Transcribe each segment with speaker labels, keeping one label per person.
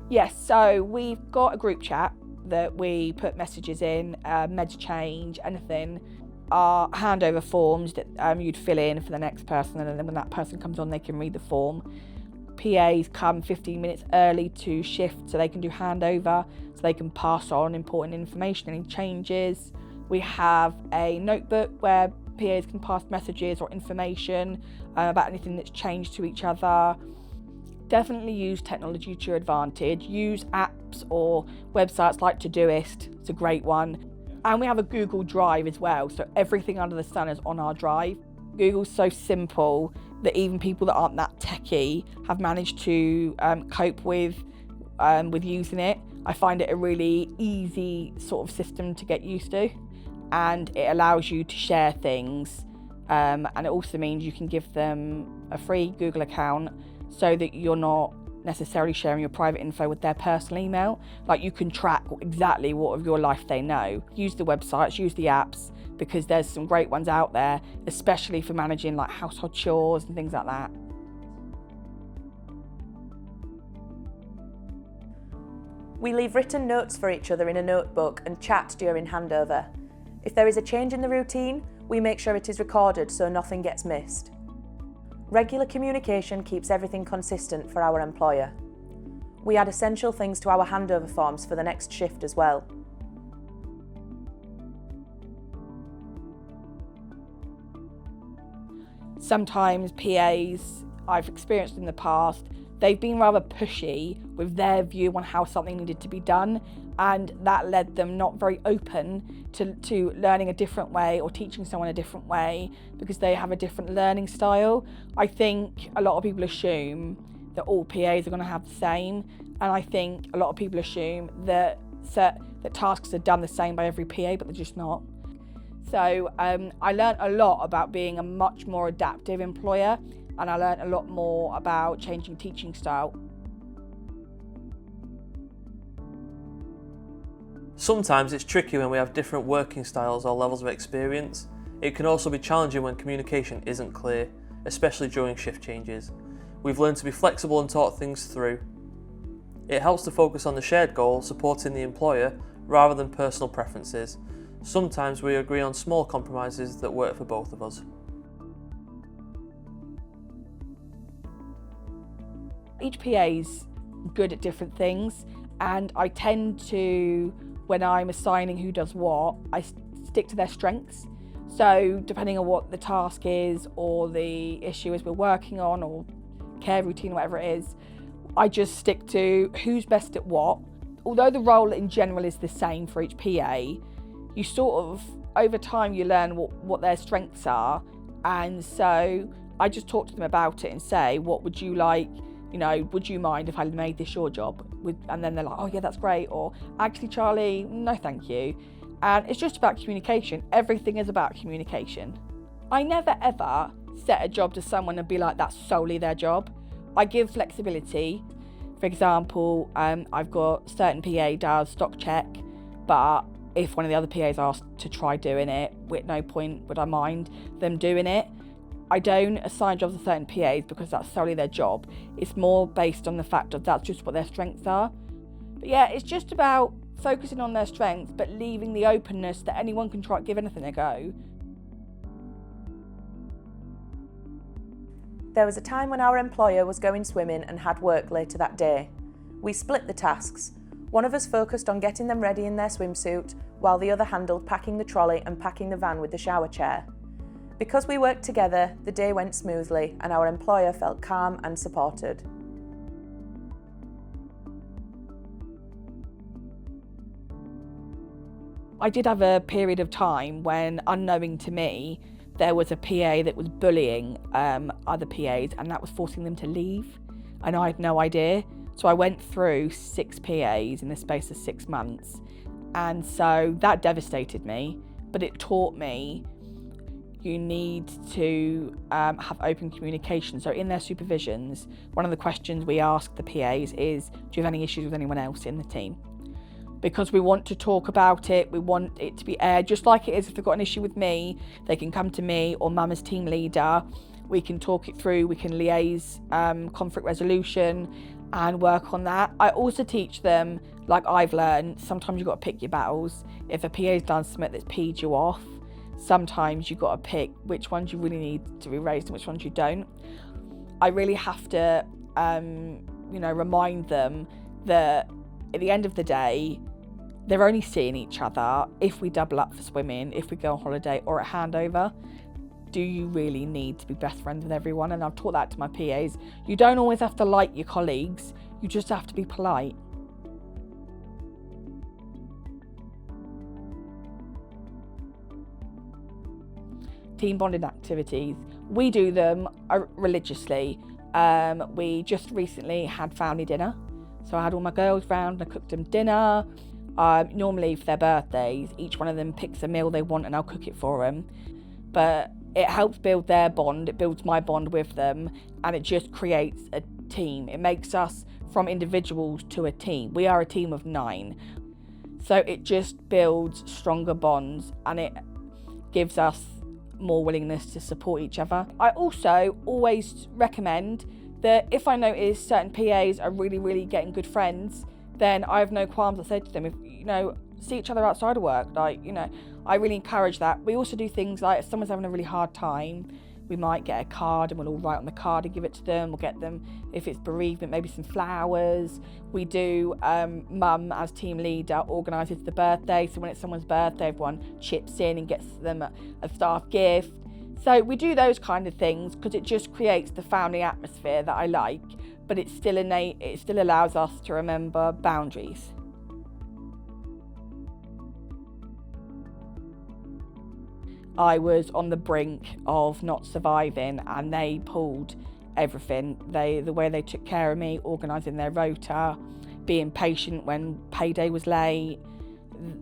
Speaker 1: Yes, so we've got a group chat that we put messages in, meds change, anything. Our handover forms that you'd fill in for the next person, and then when that person comes on, they can read the form. PAs come 15 minutes early to shift so they can do handover, so they can pass on important information, any changes. We have a notebook where PAs can pass messages or information about anything that's changed to each other. Definitely use technology to your advantage. Use apps or websites like Todoist, it's a great one. And we have a Google Drive as well, so everything under the sun is on our drive. Google's so simple that even people that aren't that techie have managed to cope with using it. I find it a really easy sort of system to get used to, and it allows you to share things, and it also means you can give them a free Google account so that you're not necessarily sharing your private info with their personal email. Like, you can track exactly what of your life they know. Use the websites, use the apps, because there's some great ones out there, especially for managing like household chores and things like that.
Speaker 2: We leave written notes for each other in a notebook and chat during handover. If there is a change in the routine, we make sure it is recorded so nothing gets missed. Regular communication keeps everything consistent for our employer. We add essential things to our handover forms for the next shift as well.
Speaker 1: Sometimes PAs, I've experienced in the past, they've been rather pushy with their view on how something needed to be done, and that led them not very open to learning a different way or teaching someone a different way because they have a different learning style. I think a lot of people assume that all PAs are going to have the same, and I think a lot of people assume that tasks are done the same by every PA, but they're just not. So I learned a lot about being a much more adaptive employer, and I learned a lot more about changing teaching style.
Speaker 3: Sometimes it's tricky when we have different working styles or levels of experience. It can also be challenging when communication isn't clear, especially during shift changes. We've learned to be flexible and talk things through. It helps to focus on the shared goal, supporting the employer, rather than personal preferences. Sometimes we agree on small compromises that work for both of us.
Speaker 1: Each PA's good at different things, and I tend to, when I'm assigning who does what, I stick to their strengths. So depending on what the task is or the issue is we're working on, or care routine, whatever it is, I just stick to who's best at what. Although the role in general is the same for each PA, you sort of, over time, you learn what their strengths are. And so I just talk to them about it and say, what would you like? You know, would you mind if I made this your job? And then they're like, oh yeah, that's great. Or actually, Charlie, no, thank you. And it's just about communication. Everything is about communication. I never ever set a job to someone and be like, that's solely their job. I give flexibility. For example, I've got certain PA does stock check, but if one of the other PAs asked to try doing it, at no point would I mind them doing it. I don't assign jobs to certain PAs because that's solely their job. It's more based on the fact that that's just what their strengths are. But yeah, it's just about focusing on their strengths, but leaving the openness that anyone can try to give anything a go.
Speaker 2: There was a time when our employer was going swimming and had work later that day. We split the tasks. One of us focused on getting them ready in their swimsuit, while the other handled packing the trolley and packing the van with the shower chair. Because we worked together, the day went smoothly and our employer felt calm and supported.
Speaker 1: I did have a period of time when, unknowing to me, there was a PA that was bullying other PAs, and that was forcing them to leave, and I had no idea. So I went through 6 PAs in the space of 6 months, and so that devastated me, but it taught me you need to have open communication. So in their supervisions, one of the questions we ask the PAs is, do you have any issues with anyone else in the team? Because we want to talk about it, we want it to be aired, just like it is if they've got an issue with me, they can come to me or Mum as team leader, we can talk it through, we can liaise conflict resolution, and work on that. I also teach them, like I've learned, sometimes you've got to pick your battles. If a PA's done something that's peed you off, sometimes you've got to pick which ones you really need to be raised and which ones you don't. I really have to, remind them that at the end of the day, they're only seeing each other if we double up for swimming, if we go on holiday or at handover. Do you really need to be best friends with everyone? And I've taught that to my PAs. You don't always have to like your colleagues, you just have to be polite. Team bonding activities. We do them religiously. We just recently had family dinner. So I had all my girls round and I cooked them dinner. Normally for their birthdays, each one of them picks a meal they want and I'll cook it for them. But it helps build their bond, it builds my bond with them, and it just creates a team. It makes us from individuals to a team. We are a team of 9. So it just builds stronger bonds and it gives us more willingness to support each other. I also always recommend that if I notice certain PAs are really, really getting good friends, then I have no qualms. I say to them, if see each other outside of work. I really encourage that. We also do things like if someone's having a really hard time, we might get a card and we'll all write on the card and give it to them. We'll get them, if it's bereavement, maybe some flowers. We do, Mum as team leader organises the birthday. So when it's someone's birthday, everyone chips in and gets them a staff gift. So we do those kind of things because it just creates the family atmosphere that I like, but it's still innate, it still allows us to remember boundaries. I was on the brink of not surviving and they pulled everything. The way they took care of me, organising their rota, being patient when payday was late,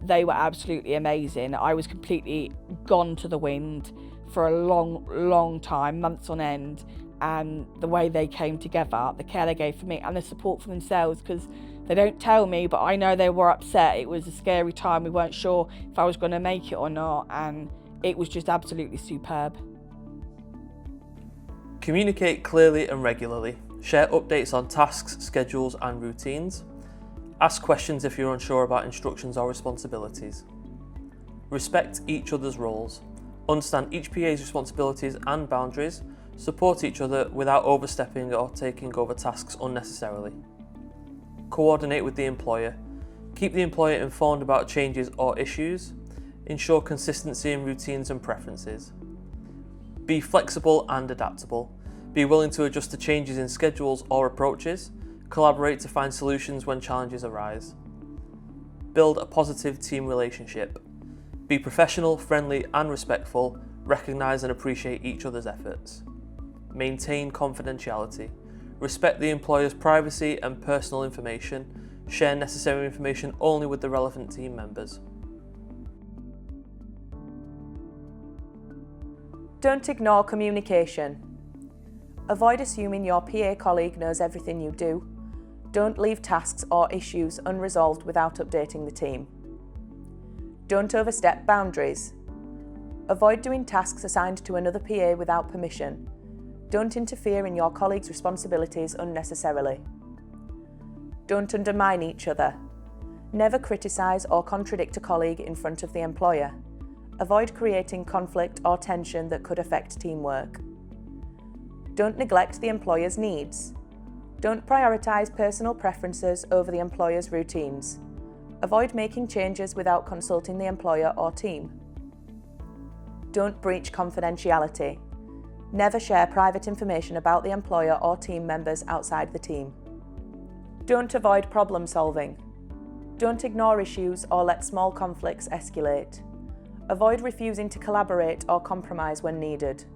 Speaker 1: they were absolutely amazing. I was completely gone to the wind for a long, long time, months on end, and the way they came together, the care they gave for me and the support for themselves, because they don't tell me, but I know they were upset. It was a scary time. We weren't sure if I was going to make it or not, and it was just absolutely superb.
Speaker 3: Communicate clearly and regularly. Share updates on tasks, schedules and routines. Ask questions if you're unsure about instructions or responsibilities. Respect each other's roles. Understand each PA's responsibilities and boundaries. Support each other without overstepping or taking over tasks unnecessarily. Coordinate with the employer. Keep the employer informed about changes or issues. Ensure consistency in routines and preferences. Be flexible and adaptable. Be willing to adjust to changes in schedules or approaches. Collaborate to find solutions when challenges arise. Build a positive team relationship. Be professional, friendly and respectful. Recognise and appreciate each other's efforts. Maintain confidentiality. Respect the employer's privacy and personal information. Share necessary information only with the relevant team members.
Speaker 2: Don't ignore communication. Avoid assuming your PA colleague knows everything you do. Don't leave tasks or issues unresolved without updating the team. Don't overstep boundaries. Avoid doing tasks assigned to another PA without permission. Don't interfere in your colleague's responsibilities unnecessarily. Don't undermine each other. Never criticise or contradict a colleague in front of the employer. Avoid creating conflict or tension that could affect teamwork. Don't neglect the employer's needs. Don't prioritise personal preferences over the employer's routines. Avoid making changes without consulting the employer or team. Don't breach confidentiality. Never share private information about the employer or team members outside the team. Don't avoid problem solving. Don't ignore issues or let small conflicts escalate. Avoid refusing to collaborate or compromise when needed.